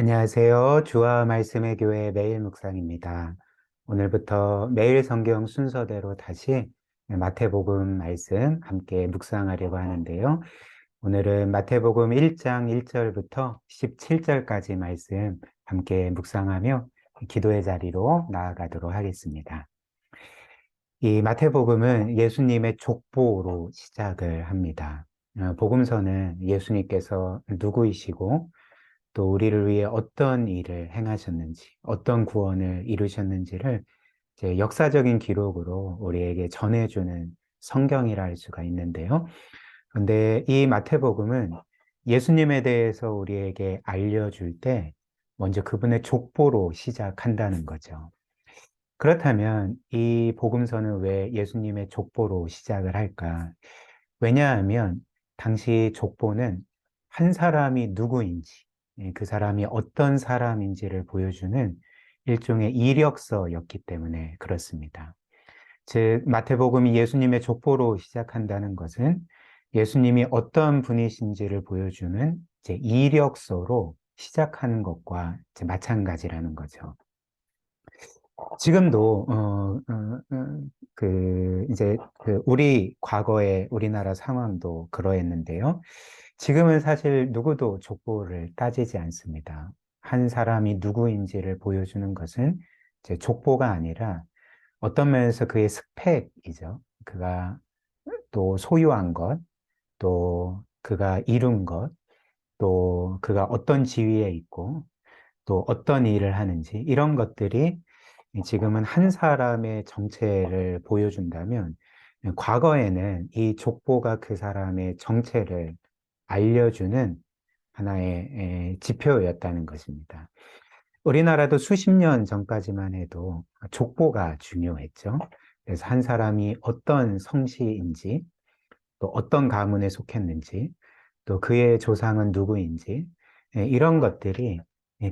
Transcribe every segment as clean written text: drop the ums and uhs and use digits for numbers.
안녕하세요. 주와 말씀의 교회 매일 묵상입니다. 오늘부터 매일 성경 순서대로 다시 마태복음 말씀 함께 묵상하려고 하는데요. 오늘은 마태복음 1장 1절부터 17절까지 말씀 함께 묵상하며 기도의 자리로 나아가도록 하겠습니다. 이 마태복음은 예수님의 족보로 시작을 합니다. 복음서는 예수님께서 누구이시고 또 우리를 위해 어떤 일을 행하셨는지, 어떤 구원을 이루셨는지를 이제 역사적인 기록으로 우리에게 전해주는 성경이라 할 수가 있는데요. 그런데 이 마태복음은 예수님에 대해서 우리에게 알려줄 때 먼저 그분의 족보로 시작한다는 거죠. 그렇다면 이 복음서는 왜 예수님의 족보로 시작을 할까? 왜냐하면 당시 족보는 한 사람이 누구인지, 그 사람이 어떤 사람인지를 보여주는 일종의 이력서였기 때문에 그렇습니다. 즉, 마태복음이 예수님의 족보로 시작한다는 것은 예수님이 어떤 분이신지를 보여주는 이제 이력서로 시작하는 것과 이제 마찬가지라는 거죠. 지금도 이제 우리 과거의 우리나라 상황도 그러했는데요. 지금은 사실 누구도 족보를 따지지 않습니다. 한 사람이 누구인지를 보여주는 것은 이제 족보가 아니라 어떤 면에서 그의 스펙이죠. 그가 또 소유한 것, 또 그가 이룬 것, 또 그가 어떤 지위에 있고, 또 어떤 일을 하는지 이런 것들이 지금은 한 사람의 정체를 보여준다면 과거에는 이 족보가 그 사람의 정체를 알려주는 하나의 지표였다는 것입니다. 우리나라도 수십 년 전까지만 해도 족보가 중요했죠. 그래서 한 사람이 어떤 성씨인지, 또 어떤 가문에 속했는지, 또 그의 조상은 누구인지, 이런 것들이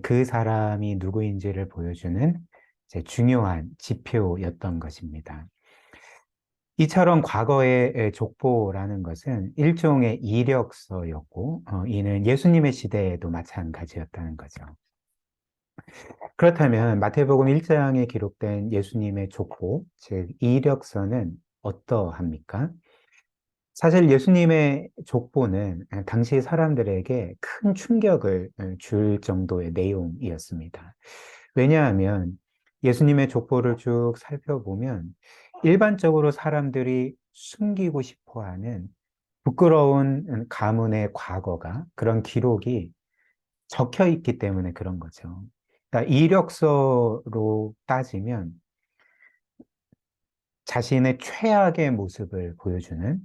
그 사람이 누구인지를 보여주는 이제 중요한 지표였던 것입니다. 이처럼 과거의 족보라는 것은 일종의 이력서였고, 이는 예수님의 시대에도 마찬가지였다는 거죠. 그렇다면 마태복음 1장에 기록된 예수님의 족보, 즉 이력서는 어떠합니까? 사실 예수님의 족보는 당시 사람들에게 큰 충격을 줄 정도의 내용이었습니다. 왜냐하면 예수님의 족보를 쭉 살펴보면 일반적으로 사람들이 숨기고 싶어 하는 부끄러운 가문의 과거가 그런 기록이 적혀 있기 때문에 그런 거죠. 그러니까 이력서로 따지면 자신의 최악의 모습을 보여주는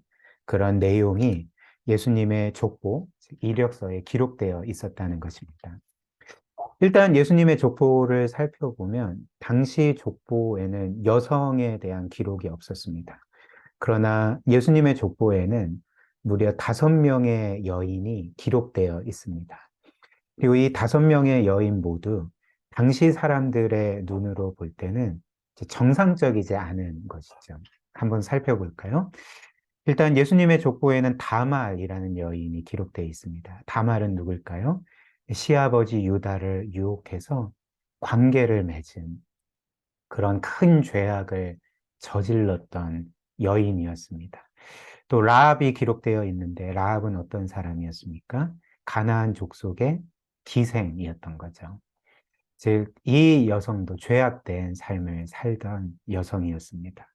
그런 내용이 예수님의 족보, 이력서에 기록되어 있었다는 것입니다. 일단 예수님의 족보를 살펴보면 당시 족보에는 여성에 대한 기록이 없었습니다. 그러나 예수님의 족보에는 무려 5명의 여인이 기록되어 있습니다. 그리고 이 5명의 여인 모두 당시 사람들의 눈으로 볼 때는 정상적이지 않은 것이죠. 한번 살펴볼까요? 일단 예수님의 족보에는 다말이라는 여인이 기록되어 있습니다. 다말은 누굴까요? 시아버지 유다를 유혹해서 관계를 맺은 그런 큰 죄악을 저질렀던 여인이었습니다. 또 라합이 기록되어 있는데 라합은 어떤 사람이었습니까? 가나안 족속의 기생이었던 거죠. 즉, 이 여성도 죄악된 삶을 살던 여성이었습니다.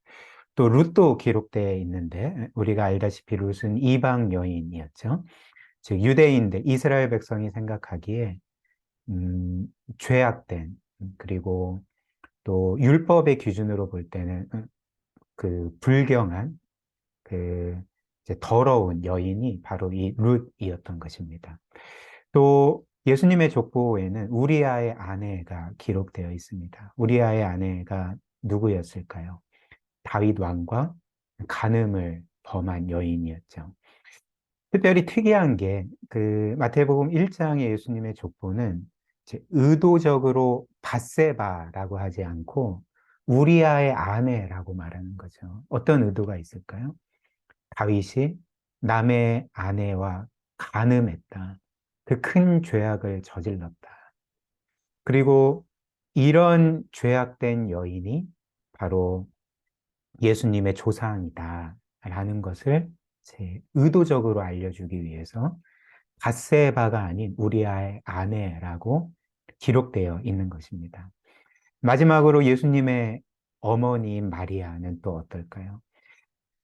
또 룻도 기록되어 있는데 우리가 알다시피 룻은 이방 여인이었죠. 즉 유대인들 이스라엘 백성이 생각하기에 음, 죄악된 그리고 또 율법의 기준으로 볼 때는 그 불경한 그 이제 더러운 여인이 바로 이 룻이었던 것입니다. 또 예수님의 족보에는 우리아의 아내가 기록되어 있습니다. 우리아의 아내가 누구였을까요? 다윗 왕과 간음을 범한 여인이었죠. 특별히 특이한 게 그 마태복음 1장의 예수님의 족보는 이제 의도적으로 밧세바라고 하지 않고 우리아의 아내라고 말하는 거죠. 어떤 의도가 있을까요? 다윗이 남의 아내와 간음했다. 그 큰 죄악을 저질렀다. 그리고 이런 죄악된 여인이 바로 예수님의 조상이다라는 것을 의도적으로 알려주기 위해서 밧세바가 아닌 우리아의 아내라고 기록되어 있는 것입니다. 마지막으로 예수님의 어머니인 마리아는 또 어떨까요?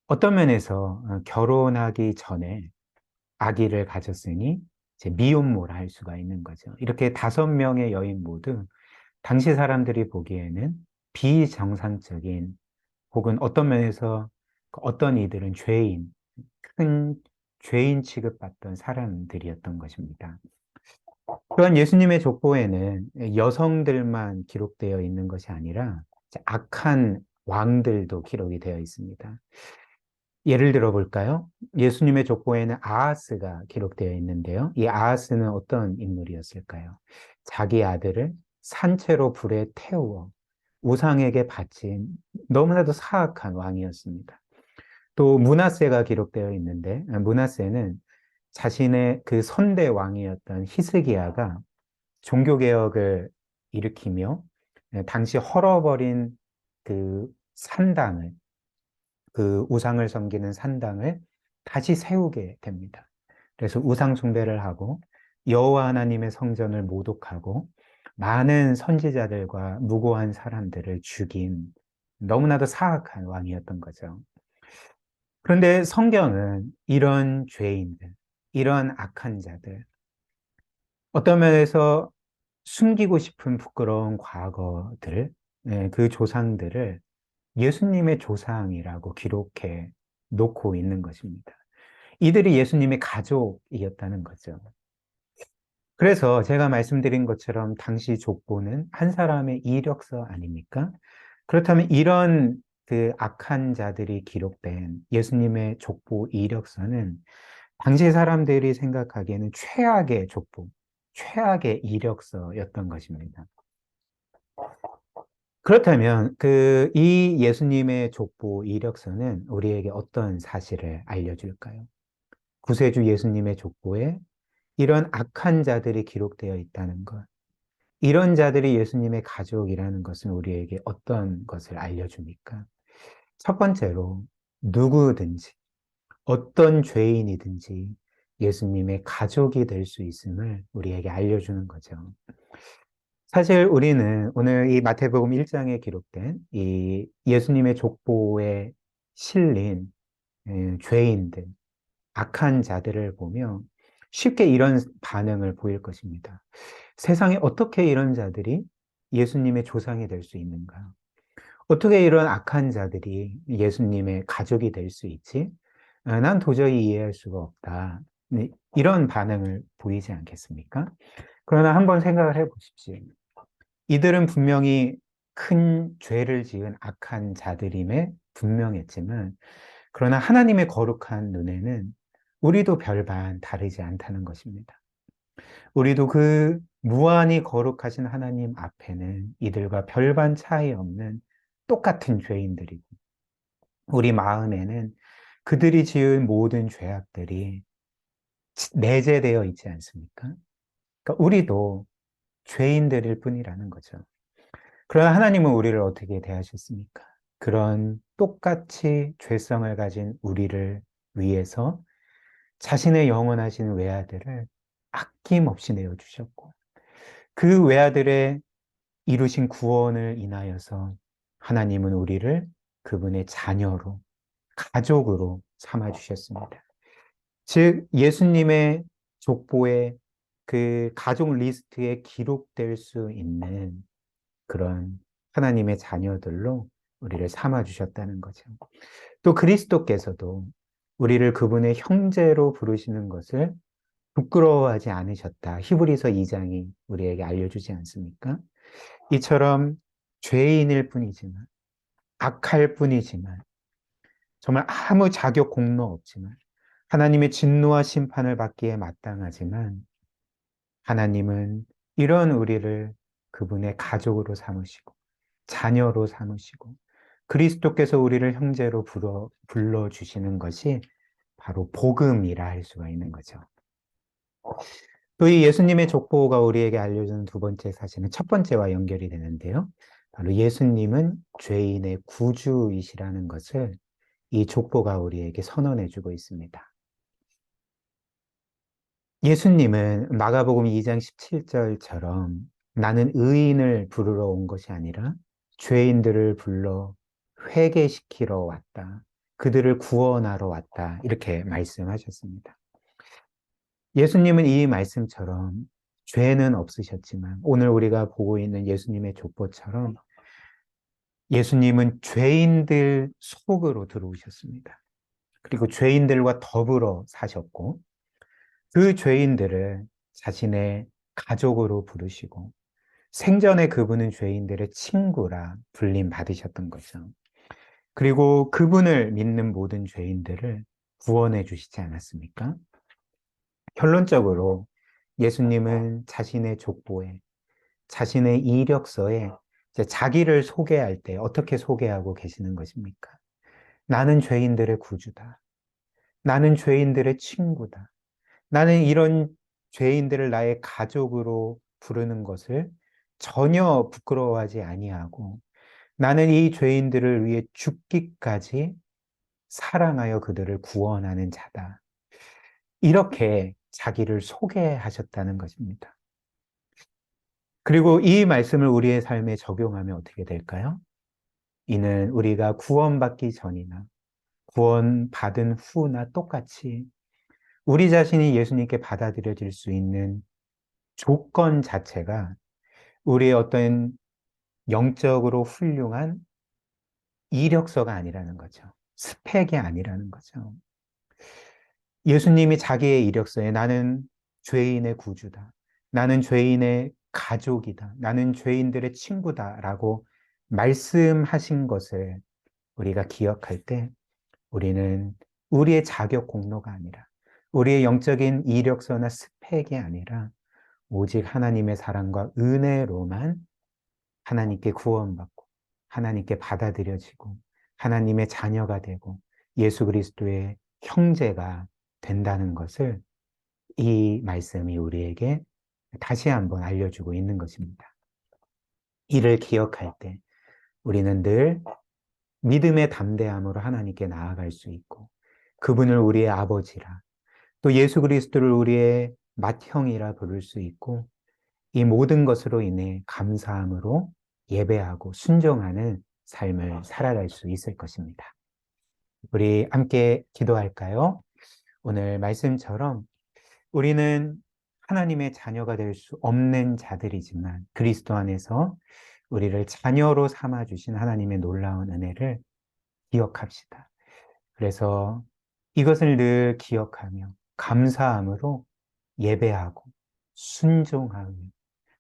어떤 면에서 결혼하기 전에 아기를 가졌으니 이제 미혼모라 할 수가 있는 거죠. 이렇게 5명의 여인 모두 당시 사람들이 보기에는 비정상적인 혹은 어떤 면에서 어떤 이들은 큰 죄인 취급받던 사람들이었던 것입니다. 또한 예수님의 족보에는 여성들만 기록되어 있는 것이 아니라 악한 왕들도 기록이 되어 있습니다. 예를 들어 볼까요? 예수님의 족보에는 아하스가 기록되어 있는데요. 이 아하스는 어떤 인물이었을까요? 자기 아들을 산채로 불에 태우어 우상에게 바친 너무나도 사악한 왕이었습니다. 또 문하세가 기록되어 있는데 문하세는 자신의 그 선대 왕이었던 히스기야가 종교개혁을 일으키며 당시 헐어버린 그 산당을 그 우상을 섬기는 산당을 다시 세우게 됩니다. 그래서 우상 숭배를 하고 여호와 하나님의 성전을 모독하고 많은 선지자들과 무고한 사람들을 죽인 너무나도 사악한 왕이었던 거죠. 그런데 성경은 이런 죄인들, 이런 악한 자들, 어떤 면에서 숨기고 싶은 부끄러운 과거들, 그 조상들을 예수님의 조상이라고 기록해 놓고 있는 것입니다. 이들이 예수님의 가족이었다는 거죠. 그래서 제가 말씀드린 것처럼 당시 족보는 한 사람의 이력서 아닙니까? 그렇다면 이런 그 악한 자들이 기록된 예수님의 족보 이력서는 당시 사람들이 생각하기에는 최악의 족보, 최악의 이력서였던 것입니다. 그렇다면 이 예수님의 족보 이력서는 우리에게 어떤 사실을 알려줄까요? 구세주 예수님의 족보에 이런 악한 자들이 기록되어 있다는 것, 이런 자들이 예수님의 가족이라는 것은 우리에게 어떤 것을 알려줍니까? 첫 번째로 누구든지 어떤 죄인이든지 예수님의 가족이 될 수 있음을 우리에게 알려주는 거죠. 사실 우리는 오늘 이 마태복음 1장에 기록된 이 예수님의 족보에 실린 죄인들, 악한 자들을 보며 쉽게 이런 반응을 보일 것입니다. 세상에 어떻게 이런 자들이 예수님의 조상이 될 수 있는가? 어떻게 이런 악한 자들이 예수님의 가족이 될 수 있지? 난 도저히 이해할 수가 없다. 네, 이런 반응을 보이지 않겠습니까? 그러나 한번 생각을 해 보십시오. 이들은 분명히 큰 죄를 지은 악한 자들임에 분명했지만, 그러나 하나님의 거룩한 눈에는 우리도 별반 다르지 않다는 것입니다. 우리도 그 무한히 거룩하신 하나님 앞에는 이들과 별반 차이 없는 똑같은 죄인들이고, 우리 마음에는 그들이 지은 모든 죄악들이 내재되어 있지 않습니까? 그러니까 우리도 죄인들일 뿐이라는 거죠. 그러나 하나님은 우리를 어떻게 대하셨습니까? 그런 똑같이 죄성을 가진 우리를 위해서 자신의 영원하신 외아들을 아낌없이 내어주셨고, 그 외아들의 이루신 구원을 인하여서 하나님은 우리를 그분의 자녀로, 가족으로 삼아주셨습니다. 즉, 예수님의 족보에 그 가족 리스트에 기록될 수 있는 그런 하나님의 자녀들로 우리를 삼아주셨다는 거죠. 또 그리스도께서도 우리를 그분의 형제로 부르시는 것을 부끄러워하지 않으셨다. 히브리서 2장이 우리에게 알려주지 않습니까? 이처럼 죄인일 뿐이지만, 악할 뿐이지만, 정말 아무 자격 공로 없지만, 하나님의 진노와 심판을 받기에 마땅하지만, 하나님은 이런 우리를 그분의 가족으로 삼으시고, 자녀로 삼으시고, 그리스도께서 우리를 형제로 불러주시는 것이 바로 복음이라 할 수가 있는 거죠. 또 이 예수님의 족보가 우리에게 알려주는 두 번째 사실은 첫 번째와 연결이 되는데요. 바로 예수님은 죄인의 구주이시라는 것을 이 족보가 우리에게 선언해주고 있습니다. 예수님은 마가복음 2장 17절처럼 나는 의인을 부르러 온 것이 아니라 죄인들을 불러 회개시키러 왔다. 그들을 구원하러 왔다. 이렇게 말씀하셨습니다. 예수님은 이 말씀처럼 죄는 없으셨지만 오늘 우리가 보고 있는 예수님의 족보처럼 예수님은 죄인들 속으로 들어오셨습니다. 그리고 죄인들과 더불어 사셨고 그 죄인들을 자신의 가족으로 부르시고 생전에 그분은 죄인들의 친구라 불림 받으셨던 거죠. 그리고 그분을 믿는 모든 죄인들을 구원해 주시지 않았습니까? 결론적으로 예수님은 자신의 족보에, 자신의 이력서에 이제 자기를 소개할 때 어떻게 소개하고 계시는 것입니까? 나는 죄인들의 구주다. 나는 죄인들의 친구다. 나는 이런 죄인들을 나의 가족으로 부르는 것을 전혀 부끄러워하지 아니하고 나는 이 죄인들을 위해 죽기까지 사랑하여 그들을 구원하는 자다. 이렇게 자기를 소개하셨다는 것입니다. 그리고 이 말씀을 우리의 삶에 적용하면 어떻게 될까요? 이는 우리가 구원받기 전이나 구원받은 후나 똑같이 우리 자신이 예수님께 받아들여질 수 있는 조건 자체가 우리의 어떤 영적으로 훌륭한 이력서가 아니라는 거죠. 스펙이 아니라는 거죠. 예수님이 자기의 이력서에 나는 죄인의 구주다. 나는 죄인의 가족이다. 나는 죄인들의 친구다라고 말씀하신 것을 우리가 기억할 때 우리는 우리의 자격 공로가 아니라 우리의 영적인 이력서나 스펙이 아니라 오직 하나님의 사랑과 은혜로만 하나님께 구원받고 하나님께 받아들여지고 하나님의 자녀가 되고 예수 그리스도의 형제가 된다는 것을 이 말씀이 우리에게 다시 한번 알려주고 있는 것입니다. 이를 기억할 때 우리는 늘 믿음의 담대함으로 하나님께 나아갈 수 있고 그분을 우리의 아버지라 또 예수 그리스도를 우리의 맏형이라 부를 수 있고 이 모든 것으로 인해 감사함으로 예배하고 순종하는 삶을 살아갈 수 있을 것입니다. 우리 함께 기도할까요? 오늘 말씀처럼 우리는 하나님의 자녀가 될 수 없는 자들이지만 그리스도 안에서 우리를 자녀로 삼아주신 하나님의 놀라운 은혜를 기억합시다. 그래서 이것을 늘 기억하며 감사함으로 예배하고 순종하며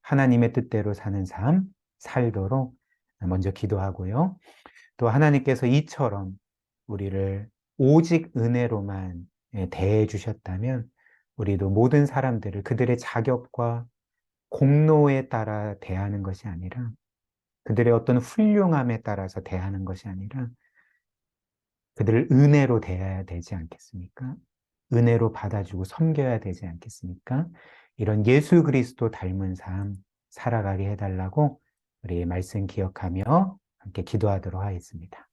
하나님의 뜻대로 사는 삶 살도록 먼저 기도하고요. 또 하나님께서 이처럼 우리를 오직 은혜로만 대해 주셨다면 우리도 모든 사람들을 그들의 자격과 공로에 따라 대하는 것이 아니라 그들의 어떤 훌륭함에 따라서 대하는 것이 아니라 그들을 은혜로 대해야 되지 않겠습니까? 은혜로 받아주고 섬겨야 되지 않겠습니까? 이런 예수 그리스도 닮은 삶 살아가게 해달라고 우리 말씀 기억하며 함께 기도하도록 하겠습니다.